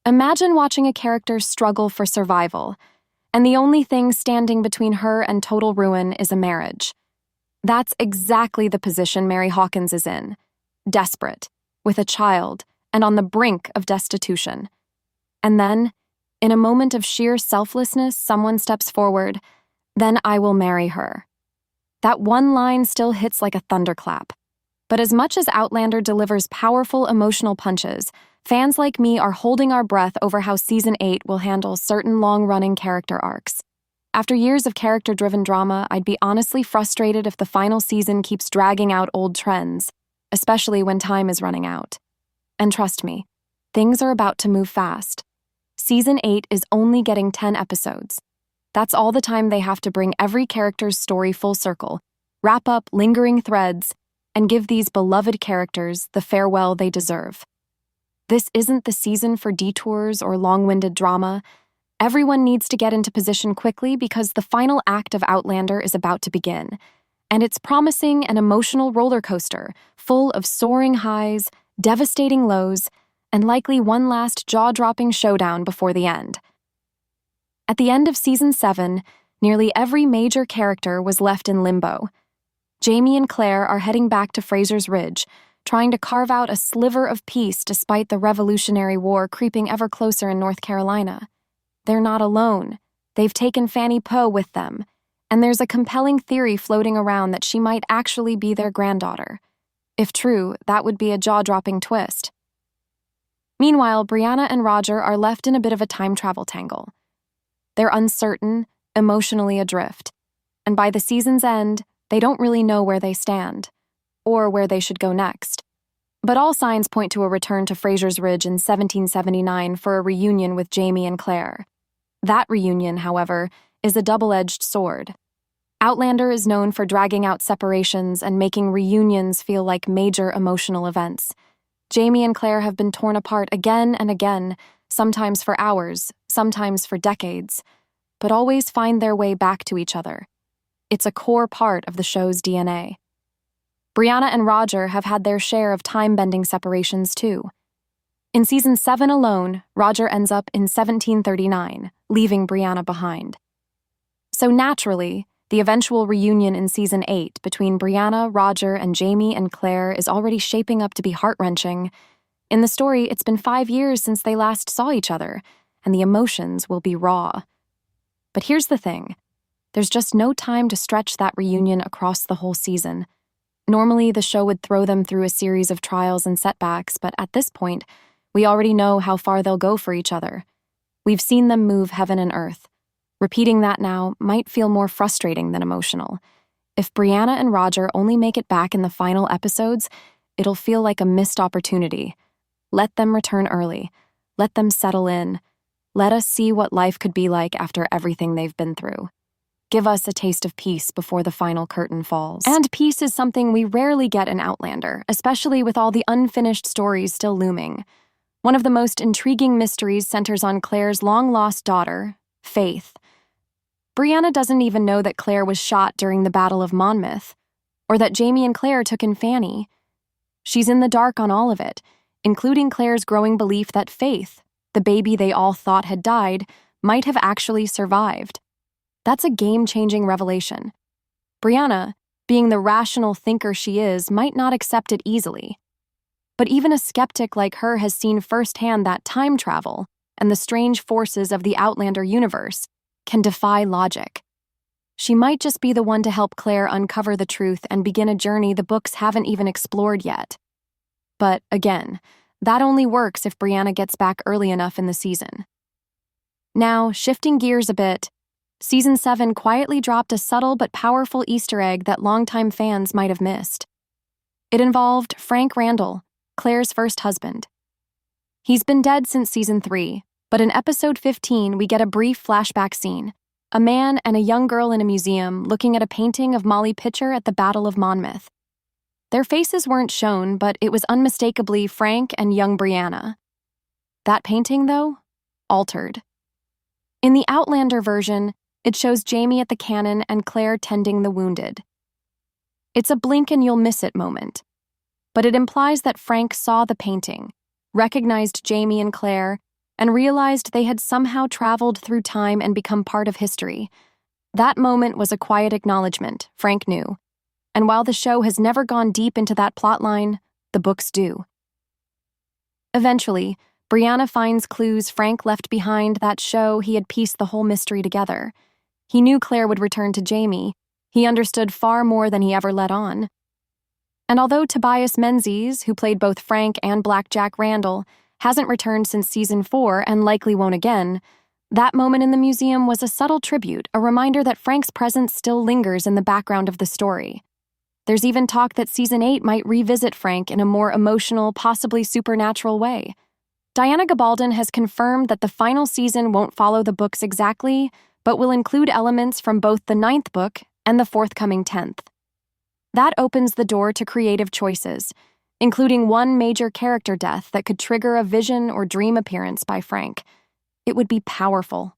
Imagine watching a character struggle for survival, and the only thing standing between her and total ruin is a marriage. That's exactly the position Mary Hawkins is in. Desperate, with a child, and on the brink of destitution. And then, in a moment of sheer selflessness, someone steps forward, "Then I will marry her." That one line still hits like a thunderclap. But as much as Outlander delivers powerful emotional punches, fans like me are holding our breath over how Season 8 will handle certain long-running character arcs. After years of character-driven drama, I'd be honestly frustrated if the final season keeps dragging out old trends, especially when time is running out. And trust me, things are about to move fast. Season 8 is only getting 10 episodes. That's all the time they have to bring every character's story full circle, wrap up lingering threads, and give these beloved characters the farewell they deserve. This isn't the season for detours or long-winded drama. Everyone needs to get into position quickly because the final act of Outlander is about to begin, and it's promising an emotional roller coaster full of soaring highs, devastating lows, and likely one last jaw-dropping showdown before the end. At the end of Season 7, nearly every major character was left in limbo. Jamie and Claire are heading back to Fraser's Ridge, trying to carve out a sliver of peace despite the Revolutionary War creeping ever closer in North Carolina. They're not alone. They've taken Fanny Pö with them, and there's a compelling theory floating around that she might actually be their granddaughter. If true, that would be a jaw-dropping twist. Meanwhile, Brianna and Roger are left in a bit of a time travel tangle. They're uncertain, emotionally adrift, and by the season's end, they don't really know where they stand, or where they should go next. But all signs point to a return to Fraser's Ridge in 1779 for a reunion with Jamie and Claire. That reunion, however, is a double-edged sword. Outlander is known for dragging out separations and making reunions feel like major emotional events. Jamie and Claire have been torn apart again and again, sometimes for hours, sometimes for decades, but always find their way back to each other. It's a core part of the show's DNA. Brianna and Roger have had their share of time-bending separations, too. In Season 7 alone, Roger ends up in 1739, leaving Brianna behind. So naturally, the eventual reunion in Season 8 between Brianna, Roger, and Jamie and Claire is already shaping up to be heart-wrenching. In the story, it's been 5 years since they last saw each other, and the emotions will be raw. But here's the thing. There's just no time to stretch that reunion across the whole season. Normally, the show would throw them through a series of trials and setbacks, but at this point, we already know how far they'll go for each other. We've seen them move heaven and earth. Repeating that now might feel more frustrating than emotional. If Brianna and Roger only make it back in the final episodes, it'll feel like a missed opportunity. Let them return early. Let them settle in. Let us see what life could be like after everything they've been through. Give us a taste of peace before the final curtain falls. And peace is something we rarely get in Outlander, especially with all the unfinished stories still looming. One of the most intriguing mysteries centers on Claire's long-lost daughter, Faith. Brianna doesn't even know that Claire was shot during the Battle of Monmouth, or that Jamie and Claire took in Fanny. She's in the dark on all of it, including Claire's growing belief that Faith, the baby they all thought had died, might have actually survived. That's a game-changing revelation. Brianna, being the rational thinker she is, might not accept it easily. But even a skeptic like her has seen firsthand that time travel and the strange forces of the Outlander universe can defy logic. She might just be the one to help Claire uncover the truth and begin a journey the books haven't even explored yet. But again, that only works if Brianna gets back early enough in the season. Now, shifting gears a bit, Season 7 quietly dropped a subtle but powerful Easter egg that longtime fans might have missed. It involved Frank Randall, Claire's first husband. He's been dead since Season 3, but in Episode 15 we get a brief flashback scene, a man and a young girl in a museum looking at a painting of Molly Pitcher at the Battle of Monmouth. Their faces weren't shown, but it was unmistakably Frank and young Brianna. That painting, though, altered. In the Outlander version, it shows Jamie at the cannon and Claire tending the wounded. It's a blink-and-you'll-miss-it moment, but it implies that Frank saw the painting, recognized Jamie and Claire, and realized they had somehow traveled through time and become part of history. That moment was a quiet acknowledgement, Frank knew. And while the show has never gone deep into that plotline, the books do. Eventually, Brianna finds clues Frank left behind that show he had pieced the whole mystery together. He knew Claire would return to Jamie. He understood far more than he ever let on. And although Tobias Menzies, who played both Frank and Blackjack Randall, hasn't returned since season 4 and likely won't again, that moment in the museum was a subtle tribute, a reminder that Frank's presence still lingers in the background of the story. There's even talk that season 8 might revisit Frank in a more emotional, possibly supernatural way. Diana Gabaldon has confirmed that the final season won't follow the books exactly, but will include elements from both the 9th book and the forthcoming 10th. That opens the door to creative choices, including one major character death that could trigger a vision or dream appearance by Frank. It would be powerful.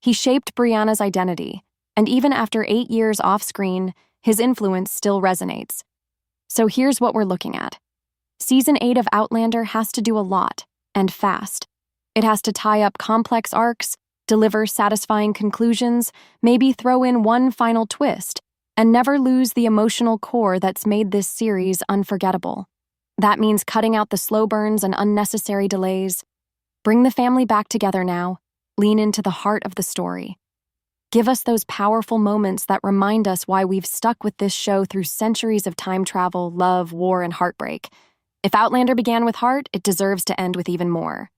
He shaped Brianna's identity, and even after 8 years off-screen, his influence still resonates. So here's what we're looking at. Season 8 of Outlander has to do a lot, and fast. It has to tie up complex arcs, deliver satisfying conclusions, maybe throw in one final twist, and never lose the emotional core that's made this series unforgettable. That means cutting out the slow burns and unnecessary delays. Bring the family back together now. Lean into the heart of the story. Give us those powerful moments that remind us why we've stuck with this show through centuries of time travel, love, war, and heartbreak. If Outlander began with heart, it deserves to end with even more.